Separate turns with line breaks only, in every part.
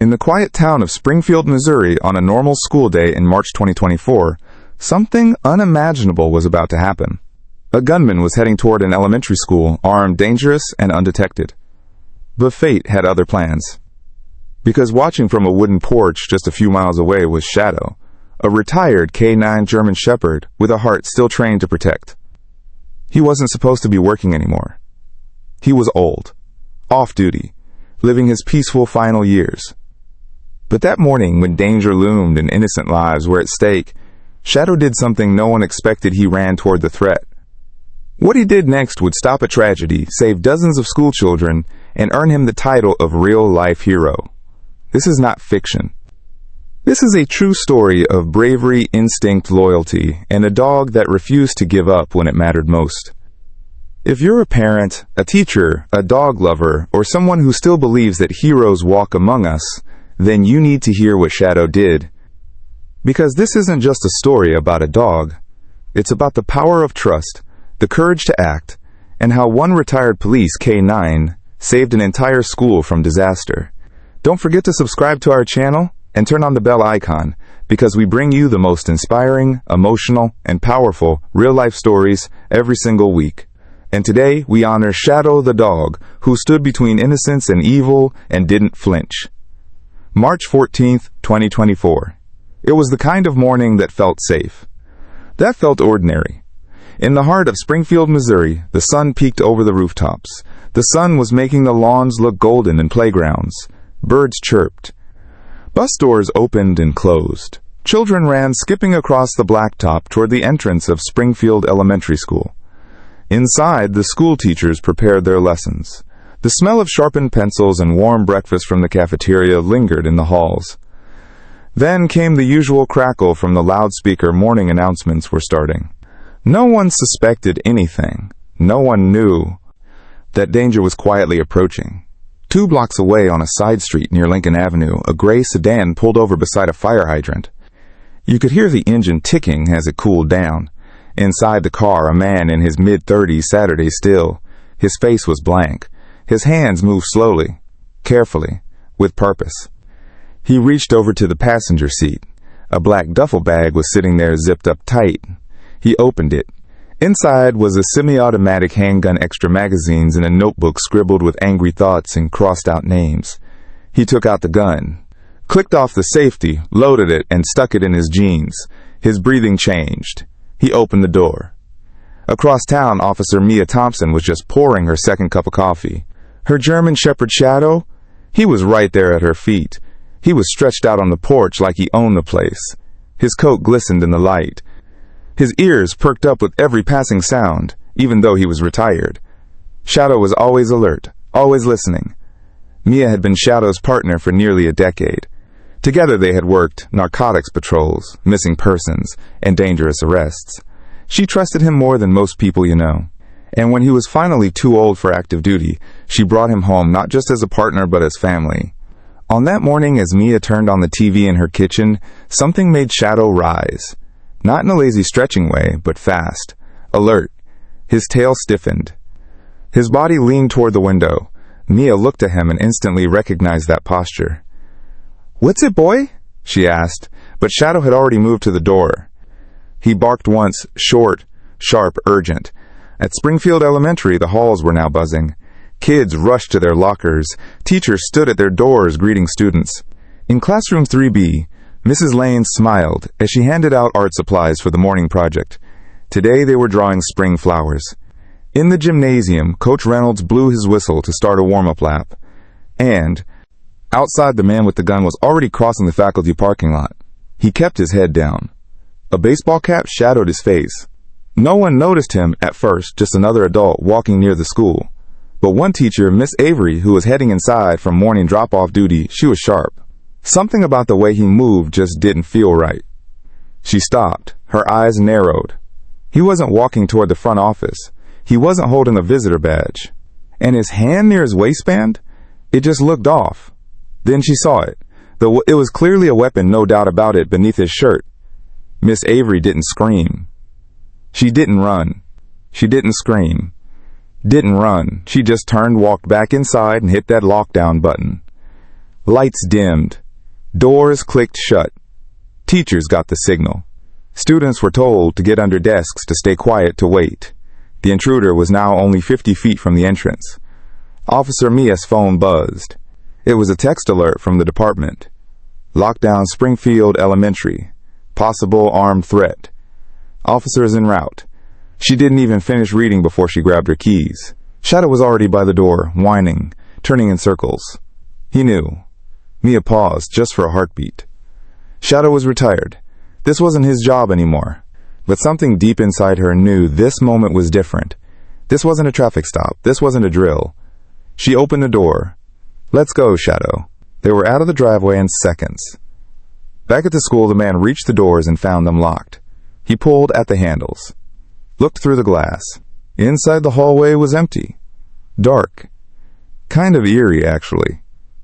In the quiet town of Springfield, Missouri, on a normal school day in March 2024, something unimaginable was about to happen. A gunman was heading toward an elementary school, armed, dangerous, and undetected. But fate had other plans. Because watching from a wooden porch just a few miles away was Shadow, a retired K9 German Shepherd with a heart still trained to protect. He wasn't supposed to be working anymore. He was old, off duty, living his peaceful final years. But that morning, when danger loomed and innocent lives were at stake, Shadow did something no one expected. He ran toward the threat. What he did next would stop a tragedy, save dozens of school children, and earn him the title of real-life hero. This is not fiction. This is a true story of bravery, instinct, loyalty, and a dog that refused to give up when it mattered most. If you're a parent, a teacher, a dog lover, or someone who still believes that heroes walk among us, then you need to hear what Shadow did. Because this isn't just a story about a dog. It's about the power of trust, the courage to act, and how one retired police K9 saved an entire school from disaster. Don't forget to subscribe to our channel and turn on the bell icon, because we bring you the most inspiring, emotional, and powerful real-life stories every single week. And today we honor Shadow the dog, who stood between innocence and evil and didn't flinch. March 14th, 2024. It was the kind of morning that felt safe. That felt ordinary. In the heart of Springfield, Missouri, the sun peeked over the rooftops. The sun was making the lawns look golden in playgrounds. Birds chirped. Bus doors opened and closed. Children ran skipping across the blacktop toward the entrance of Springfield Elementary School. Inside, the school teachers prepared their lessons. The smell of sharpened pencils and warm breakfast from the cafeteria lingered in the halls. Then came the usual crackle from the loudspeaker. Morning announcements were starting. No one suspected anything. No one knew that danger was quietly approaching. 2 blocks away on a side street near Lincoln Avenue, a gray sedan pulled over beside a fire hydrant. You could hear the engine ticking as it cooled down. Inside the car, a man in his mid-30s sat still. His face was blank. His hands moved slowly, carefully, with purpose. He reached over to the passenger seat. A black duffel bag was sitting there zipped up tight. He opened it. Inside was a semi-automatic handgun, extra magazines, and a notebook scribbled with angry thoughts and crossed-out names. He took out the gun, clicked off the safety, loaded it, and stuck it in his jeans. His breathing changed. He opened the door. Across town, Officer Mia Thompson was just pouring her second cup of coffee. Her German Shepherd Shadow? He was right there at her feet. He was stretched out on the porch like he owned the place. His coat glistened in the light. His ears perked up with every passing sound, even though he was retired. Shadow was always alert, always listening. Mia had been Shadow's partner for nearly a decade. Together they had worked narcotics patrols, missing persons, and dangerous arrests. She trusted him more than most people you know. And when he was finally too old for active duty, she brought him home not just as a partner but as family. On that morning, as Mia turned on the TV in her kitchen, something made Shadow rise. Not in a lazy stretching way, but fast, alert. His tail stiffened. His body leaned toward the window. Mia looked at him and instantly recognized that posture. "What's it, boy?" she asked, but Shadow had already moved to the door. He barked once, short, sharp, urgent. At Springfield Elementary, the halls were now buzzing. Kids rushed to their lockers. Teachers stood at their doors greeting students. In classroom 3B, Mrs. Lane smiled as she handed out art supplies for the morning project. Today they were drawing spring flowers. In the gymnasium, Coach Reynolds blew his whistle to start a warm-up lap. And outside, the man with the gun was already crossing the faculty parking lot. He kept his head down. A baseball cap shadowed his face. No one noticed him at first, just another adult walking near the school. But one teacher, Miss Avery, who was heading inside from morning drop-off duty, she was sharp. Something about the way he moved just didn't feel right. She stopped. Her eyes narrowed. He wasn't walking toward the front office. He wasn't holding a visitor badge. And his hand near his waistband? It just looked off. Then she saw it. Though it was clearly a weapon, no doubt about it, beneath his shirt. Miss Avery didn't scream. She didn't run. She didn't scream. Didn't run. She just turned, walked back inside, and hit that lockdown button. Lights dimmed. Doors clicked shut. Teachers got the signal. Students were told to get under desks to stay quiet to wait. The intruder was now only 50 feet from the entrance. Officer Mia's phone buzzed. It was a text alert from the department. Lockdown Springfield Elementary. Possible armed threat. Officers en route. She didn't even finish reading before she grabbed her keys. Shadow was already by the door, whining, turning in circles. He knew. Mia paused just for a heartbeat. Shadow was retired. This wasn't his job anymore. But something deep inside her knew this moment was different. This wasn't a traffic stop. This wasn't a drill. She opened the door. "Let's go, Shadow." They were out of the driveway in seconds. Back at the school, the man reached the doors and found them locked. He pulled at the handles. Looked through the glass. Inside the hallway was empty. Dark. Kind of eerie, actually.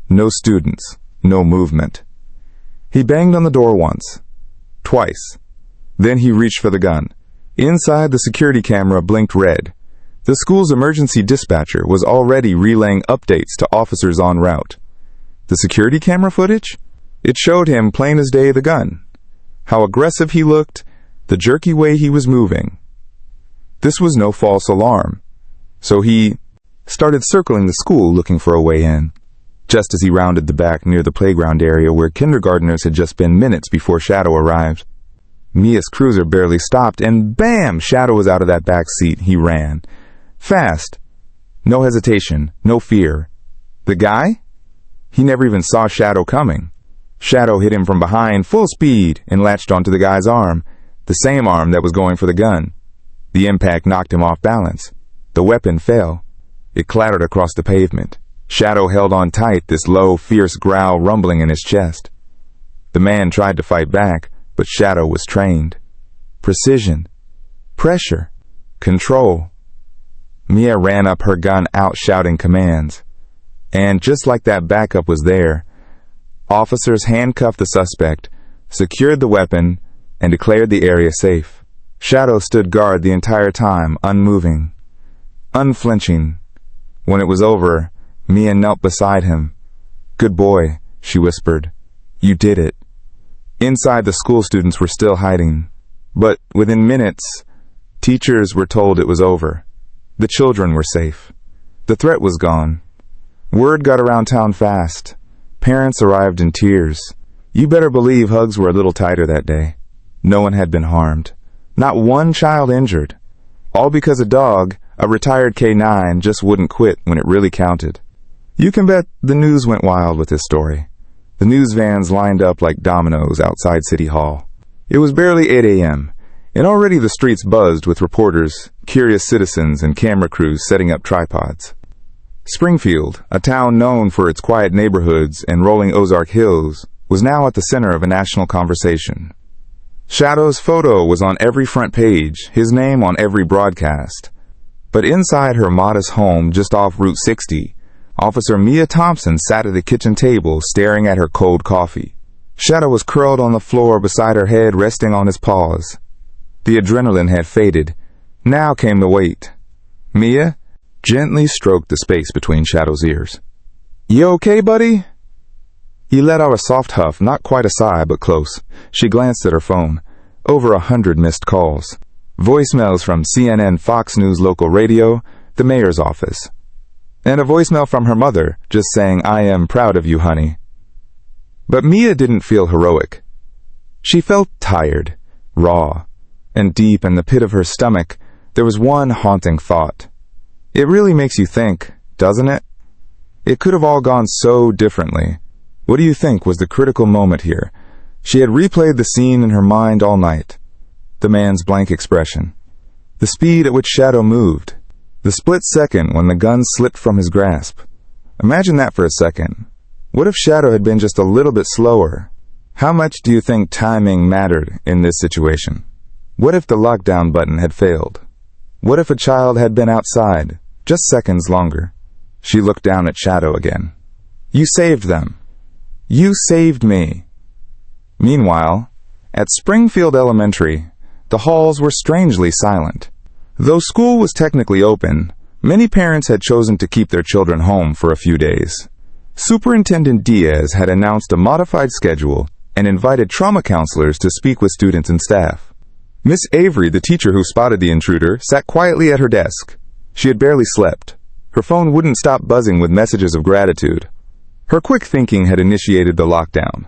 No students. No movement. He banged on the door once. Twice. Then he reached for the gun. Inside, the security camera blinked red. The school's emergency dispatcher was already relaying updates to officers en route. The security camera footage? It showed him plain as day the gun. How aggressive he looked, the jerky way he was moving. This was no false alarm. So he started circling the school looking for a way in. Just as he rounded the back near the playground area where kindergartners had just been minutes before Shadow arrived. Mia's cruiser barely stopped, and bam! Shadow was out of that back seat. He ran. Fast. No hesitation. No fear. The guy? He never even saw Shadow coming. Shadow hit him from behind, full speed, and latched onto the guy's arm, the same arm that was going for the gun. The impact knocked him off balance. The weapon fell. It clattered across the pavement. Shadow held on tight, this low, fierce growl rumbling in his chest. The man tried to fight back, but Shadow was trained. Precision. Pressure. Control. Mia ran up, her gun out, shouting commands. And just like that backup was there, officers handcuffed the suspect, secured the weapon, and declared the area safe. Shadow stood guard the entire time, unmoving, unflinching. When it was over, Mia knelt beside him. "Good boy," she whispered. "You did it." Inside, the school students were still hiding. But within minutes, teachers were told it was over. The children were safe. The threat was gone. Word got around town fast. Parents arrived in tears. You better believe hugs were a little tighter that day. No one had been harmed. Not one child injured. All because a dog, a retired K9, just wouldn't quit when it really counted. You can bet the news went wild with this story. The news vans lined up like dominoes outside City Hall. It was barely 8 a.m., and already the streets buzzed with reporters, curious citizens, and camera crews setting up tripods. Springfield, a town known for its quiet neighborhoods and rolling Ozark hills, was now at the center of a national conversation. Shadow's photo was on every front page, his name on every broadcast. But inside her modest home just off Route 60, Officer Mia Thompson sat at the kitchen table staring at her cold coffee. Shadow was curled on the floor beside her, head resting on his paws. The adrenaline had faded. Now came the weight. Mia gently stroked the space between Shadow's ears. "You okay, buddy?" He let out a soft huff, not quite a sigh, but close. She glanced at her phone. Over 100 missed calls. Voicemails from CNN, Fox News local radio, the mayor's office. And a voicemail from her mother, just saying, "I am proud of you, honey." But Mia didn't feel heroic. She felt tired, raw, and deep in the pit of her stomach, there was one haunting thought. It really makes you think, doesn't it? It could have all gone so differently. What do you think was the critical moment here? She had replayed the scene in her mind all night. The man's blank expression. The speed at which Shadow moved. The split second when the gun slipped from his grasp. Imagine that for a second. What if Shadow had been just a little bit slower? How much do you think timing mattered in this situation? What if the lockdown button had failed? What if a child had been outside, just seconds longer? She looked down at Shadow again. "You saved them. You saved me." Meanwhile, at Springfield Elementary, the halls were strangely silent. Though school was technically open, many parents had chosen to keep their children home for a few days. Superintendent Diaz had announced a modified schedule and invited trauma counselors to speak with students and staff. Miss Avery, the teacher who spotted the intruder, sat quietly at her desk. She had barely slept. Her phone wouldn't stop buzzing with messages of gratitude. Her quick thinking had initiated the lockdown.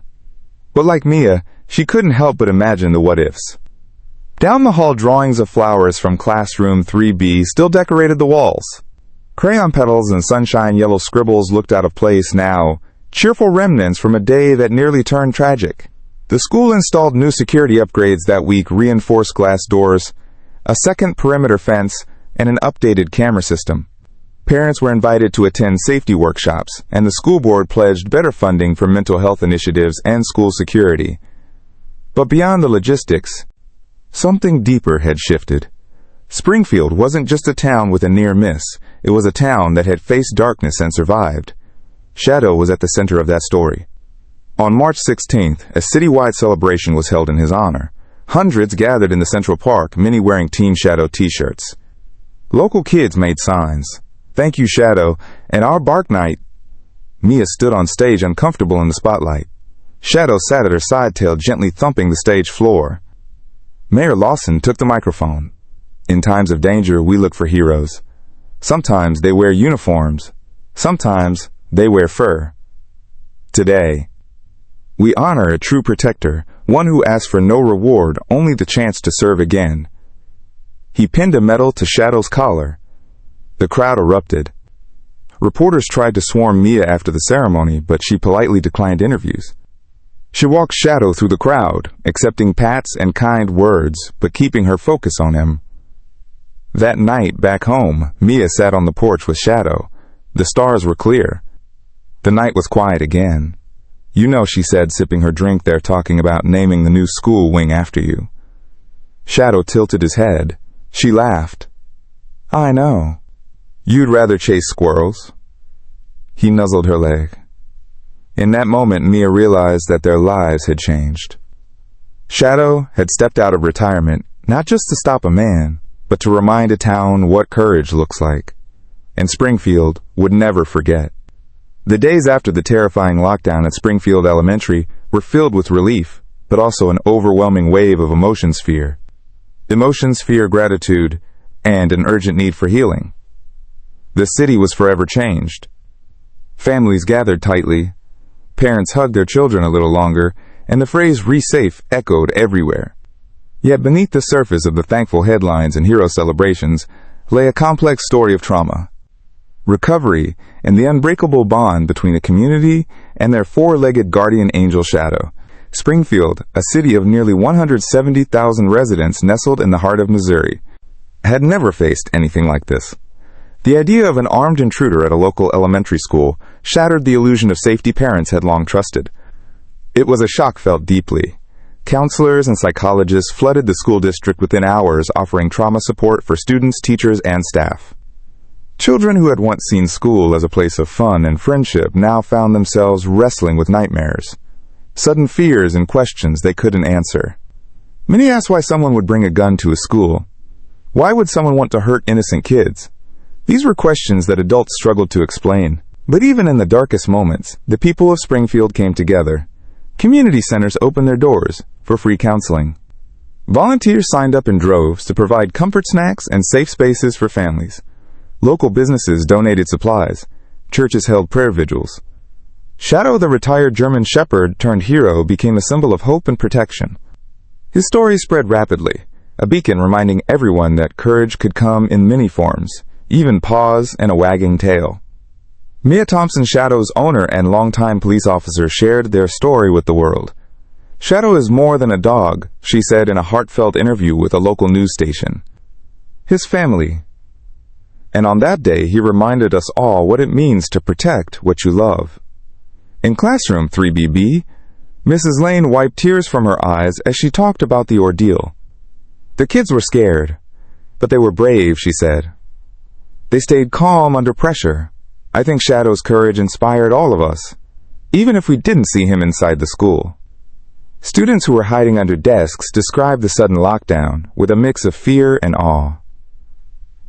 But like Mia, she couldn't help but imagine the what-ifs. Down the hall, drawings of flowers from classroom 3B still decorated the walls. Crayon petals and sunshine yellow scribbles looked out of place now, cheerful remnants from a day that nearly turned tragic. The school installed new security upgrades that week, reinforced glass doors, a second perimeter fence, and an updated camera system. Parents were invited to attend safety workshops, and the school board pledged better funding for mental health initiatives and school security. But beyond the logistics, something deeper had shifted. Springfield wasn't just a town with a near miss. It was a town that had faced darkness and survived. Shadow was at the center of that story. On March 16th, a citywide celebration was held in his honor. Hundreds gathered in the Central Park, many wearing Team Shadow t-shirts. Local kids made signs. "Thank you, Shadow," and "Our Bark Night." Mia stood on stage, uncomfortable in the spotlight. Shadow sat at her side tail, gently thumping the stage floor. Mayor Lawson took the microphone. "In times of danger, we look for heroes. Sometimes they wear uniforms. Sometimes they wear fur. Today, we honor a true protector, one who asks for no reward, only the chance to serve again." He pinned a medal to Shadow's collar. The crowd erupted. Reporters tried to swarm Mia after the ceremony, but she politely declined interviews. She walked Shadow through the crowd, accepting pats and kind words, but keeping her focus on him. That night, back home, Mia sat on the porch with Shadow. The stars were clear. The night was quiet again. "You know," she said, sipping her drink, "they're talking about naming the new school wing after you." Shadow tilted his head. She laughed. "I know. You'd rather chase squirrels." He nuzzled her leg. In that moment, Mia realized that their lives had changed. Shadow had stepped out of retirement, not just to stop a man, but to remind a town what courage looks like. And Springfield would never forget. The days after the terrifying lockdown at Springfield Elementary were filled with relief, but also an overwhelming wave of emotions: fear, gratitude, and an urgent need for healing. The city was forever changed. Families gathered tightly, parents hugged their children a little longer, and the phrase "re-safe" echoed everywhere. Yet beneath the surface of the thankful headlines and hero celebrations lay a complex story of trauma, recovery, and the unbreakable bond between a community and their four-legged guardian angel, Shadow. Springfield, a city of nearly 170,000 residents nestled in the heart of Missouri, had never faced anything like this. The idea of an armed intruder at a local elementary school shattered the illusion of safety parents had long trusted. It was a shock felt deeply. Counselors and psychologists flooded the school district within hours, offering trauma support for students, teachers, and staff. Children who had once seen school as a place of fun and friendship now found themselves wrestling with nightmares, sudden fears, and questions they couldn't answer. Many asked why someone would bring a gun to a school. Why would someone want to hurt innocent kids? These were questions that adults struggled to explain. But even in the darkest moments, the people of Springfield came together. Community centers opened their doors for free counseling. Volunteers signed up in droves to provide comfort snacks and safe spaces for families. Local businesses donated supplies. Churches held prayer vigils. Shadow, the retired German shepherd turned hero, became a symbol of hope and protection. His story spread rapidly, a beacon reminding everyone that courage could come in many forms, even paws and a wagging tail. Mia Thompson, Shadow's owner and longtime police officer, shared their story with the world. "Shadow is more than a dog," she said in a heartfelt interview with a local news station. "His family." And on that day, he reminded us all what it means to protect what you love. In classroom 3BB, Mrs. Lane wiped tears from her eyes as she talked about the ordeal. The kids were scared, but they were brave, she said. They stayed calm under pressure. I think Shadow's courage inspired all of us, even if we didn't see him inside the school. Students who were hiding under desks described the sudden lockdown with a mix of fear and awe.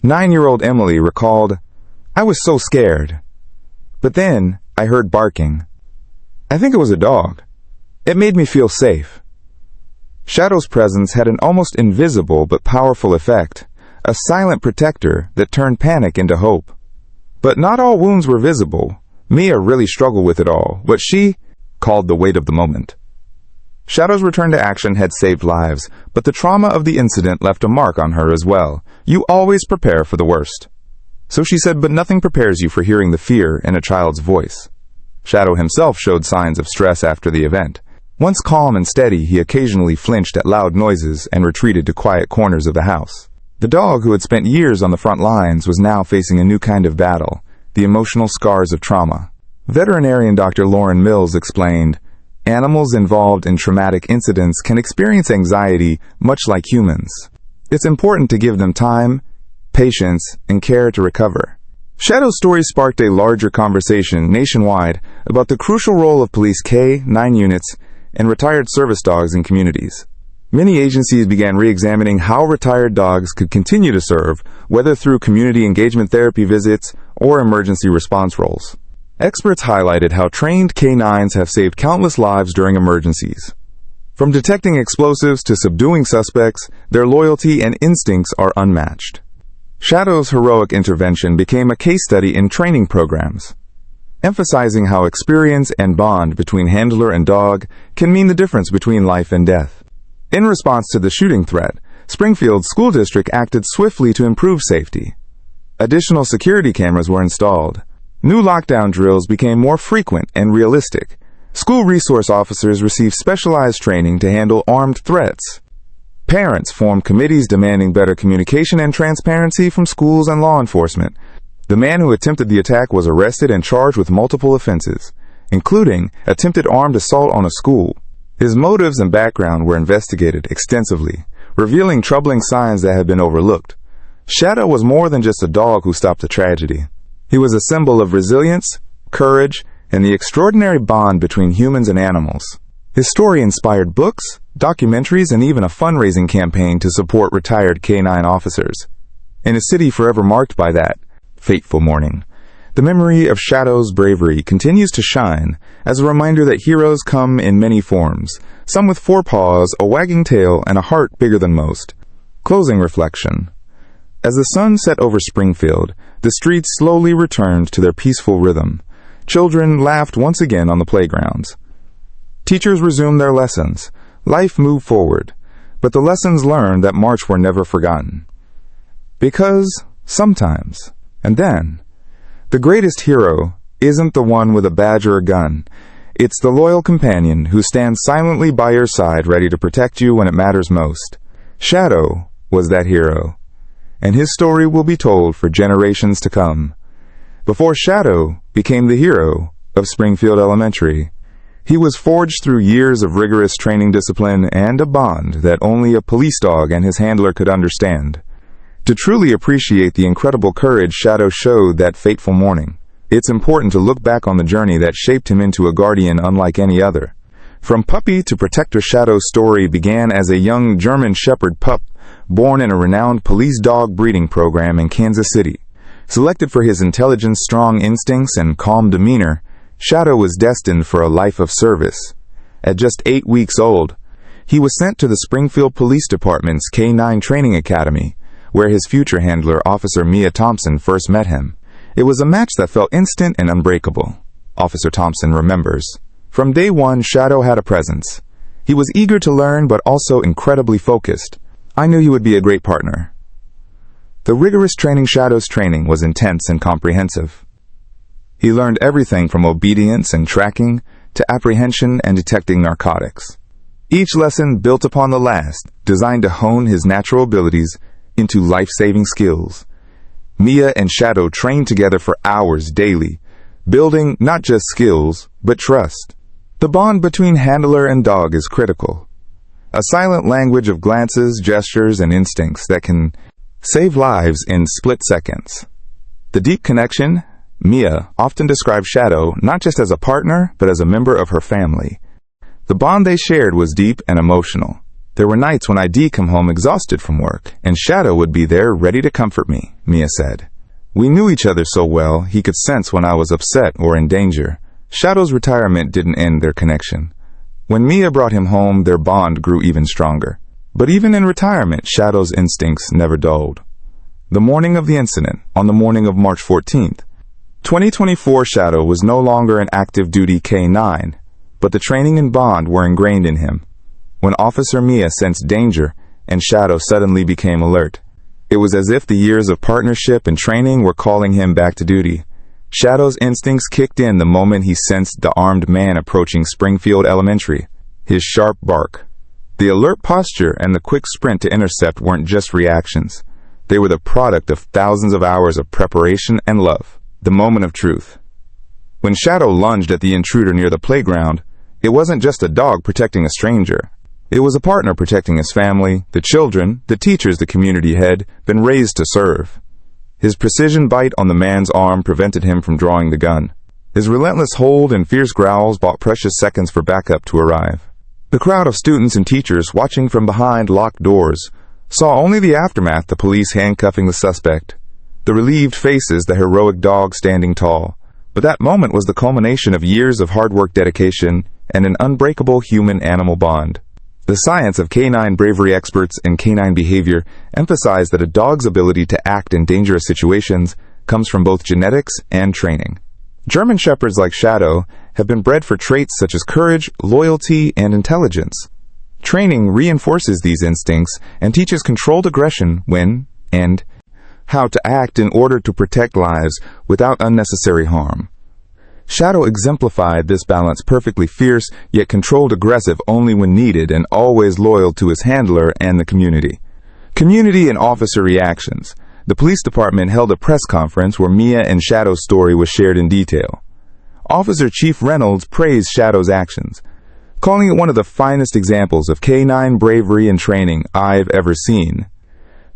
9-year-old Emily recalled, "I was so scared. But then, I heard barking. I think it was a dog. It made me feel safe. Shadow's presence had an almost invisible but powerful effect, a silent protector that turned panic into hope. But not all wounds were visible. Mia really struggled with it all, what she called the weight of the moment. Shadow's return to action had saved lives, but the trauma of the incident left a mark on her as well. You always prepare for the worst. So she said, but nothing prepares you for hearing the fear in a child's voice. Shadow himself showed signs of stress after the event. Once calm and steady, he occasionally flinched at loud noises and retreated to quiet corners of the house. The dog, who had spent years on the front lines, was now facing a new kind of battle, the emotional scars of trauma. Veterinarian Dr. Lauren Mills explained, animals involved in traumatic incidents can experience anxiety much like humans. It's important to give them time, patience, and care to recover. Shadow's story sparked a larger conversation nationwide about the crucial role of police K-9 units and retired service dogs in communities. Many agencies began re-examining how retired dogs could continue to serve, whether through community engagement therapy visits or emergency response roles. Experts highlighted how trained K-9s have saved countless lives during emergencies. From detecting explosives to subduing suspects, their loyalty and instincts are unmatched. Shadow's heroic intervention became a case study in training programs, emphasizing how experience and bond between handler and dog can mean the difference between life and death. In response to the shooting threat, Springfield School District acted swiftly to improve safety. Additional security cameras were installed. New lockdown drills became more frequent and realistic. School resource officers received specialized training to handle armed threats. Parents formed committees demanding better communication and transparency from schools and law enforcement. The man who attempted the attack was arrested and charged with multiple offenses, including attempted armed assault on a school. His motives and background were investigated extensively, revealing troubling signs that had been overlooked. Shadow was more than just a dog who stopped a tragedy. He was a symbol of resilience, courage, and the extraordinary bond between humans and animals. His story inspired books, documentaries, and even a fundraising campaign to support retired K-9 officers. In a city forever marked by that fateful morning, the memory of Shadow's bravery continues to shine as a reminder that heroes come in many forms, some with 4 paws, a wagging tail, and a heart bigger than most. Closing reflection. As the sun set over Springfield, the streets slowly returned to their peaceful rhythm. Children laughed once again on the playgrounds. Teachers resumed their lessons. Life moved forward, but the lessons learned that March were never forgotten. Because sometimes, and then, the greatest hero isn't the one with a badge or a gun. It's the loyal companion who stands silently by your side ready to protect you when it matters most. Shadow was that hero, and his story will be told for generations to come. Before Shadow became the hero of Springfield Elementary, he was forged through years of rigorous training discipline and a bond that only a police dog and his handler could understand. To truly appreciate the incredible courage Shadow showed that fateful morning, it's important to look back on the journey that shaped him into a guardian unlike any other. From puppy to protector, Shadow's story began as a young German Shepherd pup born in a renowned police dog breeding program in Kansas City. Selected for his intelligence, strong instincts, and calm demeanor, Shadow was destined for a life of service. At just 8 weeks old, he was sent to the Springfield Police Department's K-9 Training Academy, where his future handler, Officer Mia Thompson, first met him. It was a match that felt instant and unbreakable. Officer Thompson remembers. From day one, Shadow had a presence. He was eager to learn, but also incredibly focused. I knew he would be a great partner. The rigorous training Shadow's training was intense and comprehensive. He learned everything from obedience and tracking to apprehension and detecting narcotics. Each lesson built upon the last, designed to hone his natural abilities into life-saving skills. Mia and Shadow trained together for hours daily, building not just skills, but trust. The bond between handler and dog is critical. A silent language of glances, gestures, and instincts that can save lives in split seconds. The deep connection, Mia often described Shadow not just as a partner, but as a member of her family. The bond they shared was deep and emotional. There were nights when I'd come home exhausted from work, and Shadow would be there ready to comfort me, Mia said. We knew each other so well, he could sense when I was upset or in danger. Shadow's retirement didn't end their connection. When Mia brought him home, their bond grew even stronger. But even in retirement, Shadow's instincts never dulled. The morning of the incident, on the morning of March 14th, 2024, Shadow was no longer an active duty K9, but the training and bond were ingrained in him. When Officer Mia sensed danger and Shadow suddenly became alert, it was as if the years of partnership and training were calling him back to duty. Shadow's instincts kicked in the moment he sensed the armed man approaching Springfield Elementary. His sharp bark, the alert posture, and the quick sprint to intercept weren't just reactions. They were the product of thousands of hours of preparation and love. The moment of truth. When Shadow lunged at the intruder near the playground, it wasn't just a dog protecting a stranger. It was a partner protecting his family, the children, the teachers the community had been raised to serve. His precision bite on the man's arm prevented him from drawing the gun. His relentless hold and fierce growls bought precious seconds for backup to arrive. The crowd of students and teachers watching from behind locked doors saw only the aftermath, the police handcuffing the suspect, the relieved faces, the heroic dog standing tall. But that moment was the culmination of years of hard work, dedication, and an unbreakable human-animal bond. The science of canine bravery experts and canine behavior emphasize that a dog's ability to act in dangerous situations comes from both genetics and training. German Shepherds like Shadow have been bred for traits such as courage, loyalty, and intelligence. Training reinforces these instincts and teaches controlled aggression when and how to act in order to protect lives without unnecessary harm. Shadow exemplified this balance, perfectly fierce, yet controlled aggressive only when needed, and always loyal to his handler and the community. Community and officer reactions. The police department held a press conference where Mia and Shadow's story was shared in detail. Officer Chief Reynolds praised Shadow's actions, calling it one of the finest examples of canine bravery and training I've ever seen.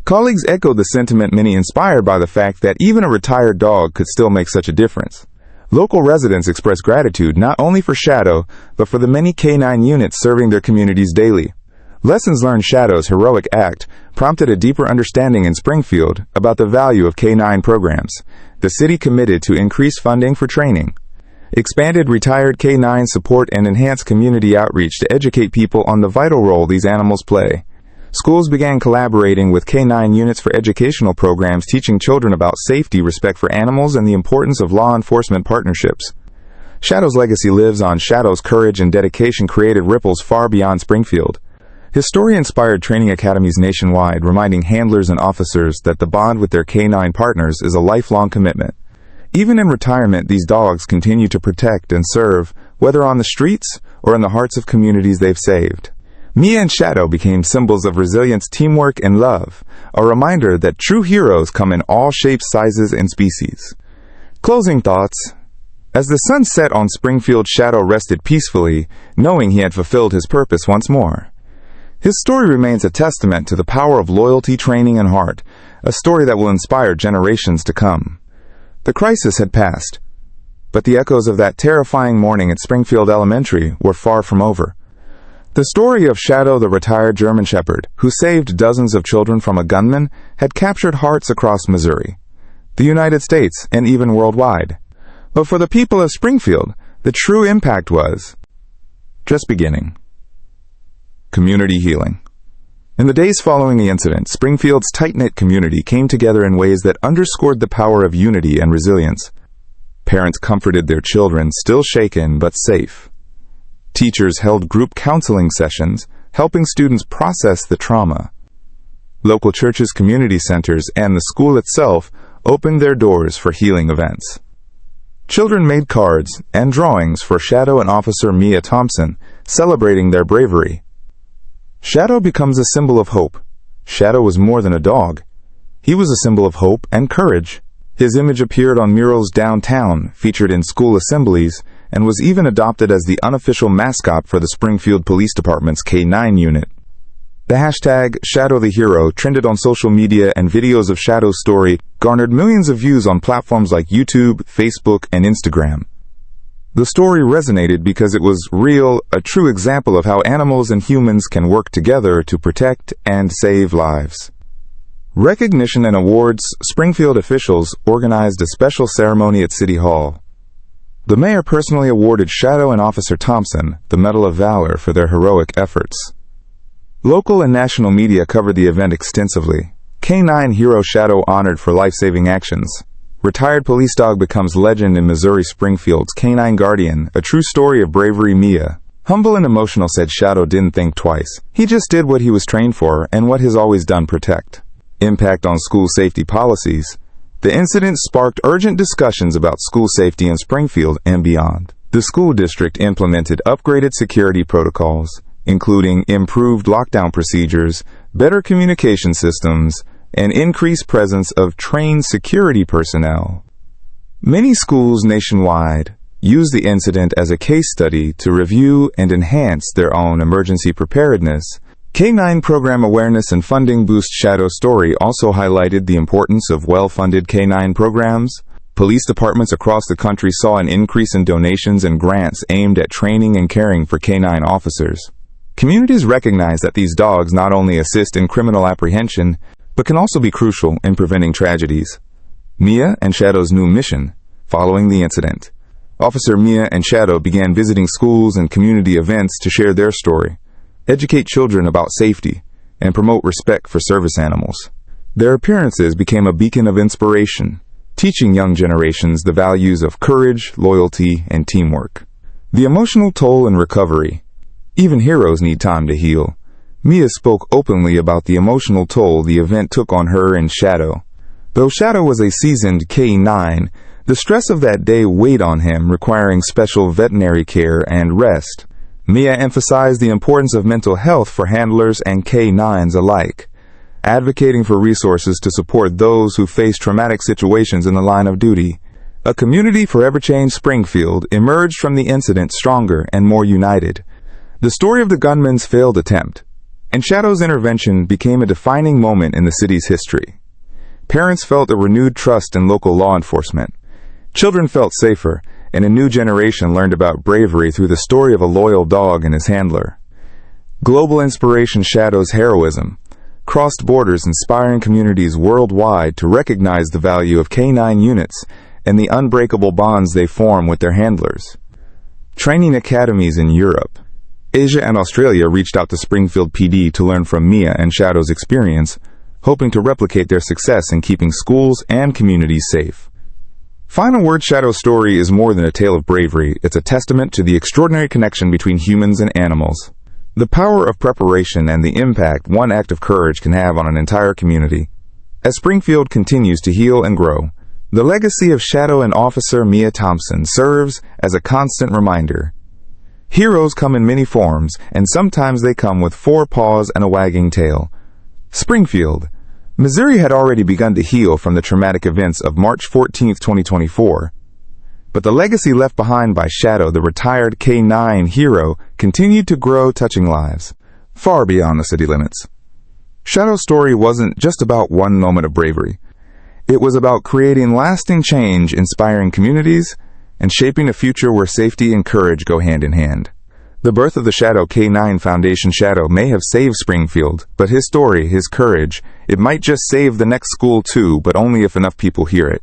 Colleagues echoed the sentiment, many inspired by the fact that even a retired dog could still make such a difference. Local residents expressed gratitude not only for Shadow, but for the many canine units serving their communities daily. Lessons learned. Shadow's heroic act prompted a deeper understanding in Springfield about the value of canine programs. The city committed to increase funding for training, expanded retired canine support, and enhanced community outreach to educate people on the vital role these animals play. Schools began collaborating with canine units for educational programs, teaching children about safety, respect for animals, and the importance of law enforcement partnerships. Shadow's legacy lives on. Shadow's courage and dedication created ripples far beyond Springfield. His story inspired training academies nationwide, reminding handlers and officers that the bond with their canine partners is a lifelong commitment. Even in retirement, these dogs continue to protect and serve, whether on the streets or in the hearts of communities they've saved. Mia and Shadow became symbols of resilience, teamwork, and love, a reminder that true heroes come in all shapes, sizes, and species. Closing thoughts. As the sun set on Springfield, Shadow rested peacefully, knowing he had fulfilled his purpose once more. His story remains a testament to the power of loyalty, training, and heart, a story that will inspire generations to come. The crisis had passed, but the echoes of that terrifying morning at Springfield Elementary were far from over. The story of Shadow, the retired German Shepherd, who saved dozens of children from a gunman, had captured hearts across Missouri, the United States, and even worldwide. But for the people of Springfield, the true impact was just beginning. Community healing. In the days following the incident, Springfield's tight-knit community came together in ways that underscored the power of unity and resilience. Parents comforted their children, still shaken but safe. Teachers held group counseling sessions, helping students process the trauma. Local churches, community centers, and the school itself opened their doors for healing events. Children made cards and drawings for Shadow and Officer Mia Thompson, celebrating their bravery. Shadow becomes a symbol of hope. Shadow was more than a dog. He was a symbol of hope and courage. His image appeared on murals downtown, featured in school assemblies, and was even adopted as the unofficial mascot for the Springfield Police Department's K9 unit. The hashtag Shadow the Hero trended on social media, and videos of Shadow's story garnered millions of views on platforms like YouTube, Facebook, and Instagram. The story resonated because it was real, a true example of how animals and humans can work together to protect and save lives. Recognition and awards. Springfield officials organized a special ceremony at City Hall. The mayor personally awarded Shadow and Officer Thompson the Medal of Valor for their heroic efforts. Local and national media covered the event extensively. K9 hero Shadow honored for life-saving actions. Retired police dog becomes legend in Missouri Springfield's K9 Guardian, a true story of bravery. Mia, humble and emotional, said Shadow didn't think twice. He just did what he was trained for and what he's always done: protect. Impact on school safety policies. The incident sparked urgent discussions about school safety in Springfield and beyond. The school district implemented upgraded security protocols, including improved lockdown procedures, better communication systems, and increased presence of trained security personnel. Many schools nationwide use the incident as a case study to review and enhance their own emergency preparedness. K9 program awareness and funding boost. Shadow story also highlighted the importance of well-funded K9 programs. Police departments across the country saw an increase in donations and grants aimed at training and caring for K9 officers. Communities recognize that these dogs not only assist in criminal apprehension, but can also be crucial in preventing tragedies. Mia and Shadow's new mission. Following the incident, Officer Mia and Shadow began visiting schools and community events to share their story, educate children about safety, and promote respect for service animals. Their appearances became a beacon of inspiration, teaching young generations the values of courage, loyalty, and teamwork. The emotional toll and recovery. Even heroes need time to heal. Mia spoke openly about the emotional toll the event took on her and Shadow. Though Shadow was a seasoned K9, the stress of that day weighed on him, requiring special veterinary care and rest. Mia emphasized the importance of mental health for handlers and K9s alike, advocating for resources to support those who face traumatic situations in the line of duty. A community forever changed. Springfield emerged from the incident stronger and more united. The story of the gunman's failed attempt and Shadow's intervention became a defining moment in the city's history. Parents felt a renewed trust in local law enforcement. Children felt safer, and a new generation learned about bravery through the story of a loyal dog and his handler. Global inspiration. Shadow's heroism crossed borders, inspiring communities worldwide to recognize the value of K9 units and the unbreakable bonds they form with their handlers. Training academies in Europe, Asia, and Australia reached out to Springfield PD to learn from Mia and Shadow's experience, hoping to replicate their success in keeping schools and communities safe. Final word. Shadow's story is more than a tale of bravery. It's a testament to the extraordinary connection between humans and animals, the power of preparation, and the impact one act of courage can have on an entire community. As Springfield continues to heal and grow, the legacy of Shadow and Officer Mia Thompson serves as a constant reminder. Heroes come in many forms, and sometimes they come with 4 paws and a wagging tail. Springfield, Missouri had already begun to heal from the traumatic events of March 14, 2024. But the legacy left behind by Shadow, the retired K9 hero, continued to grow, touching lives far beyond the city limits. Shadow's story wasn't just about one moment of bravery. It was about creating lasting change, inspiring communities, and shaping a future where safety and courage go hand in hand. The birth of the Shadow K9 Foundation. Shadow may have saved Springfield, but his story, his courage, it might just save the next school too, but only if enough people hear it.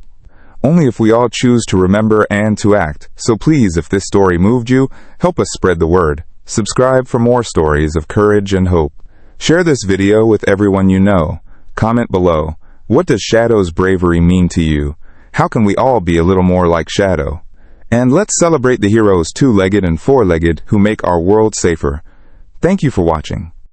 Only if we all choose to remember and to act. So please, if this story moved you, help us spread the word. Subscribe for more stories of courage and hope. Share this video with everyone you know. Comment below. What does Shadow's bravery mean to you? How can we all be a little more like Shadow? And let's celebrate the heroes 2-legged and 4-legged who make our world safer. Thank you for watching.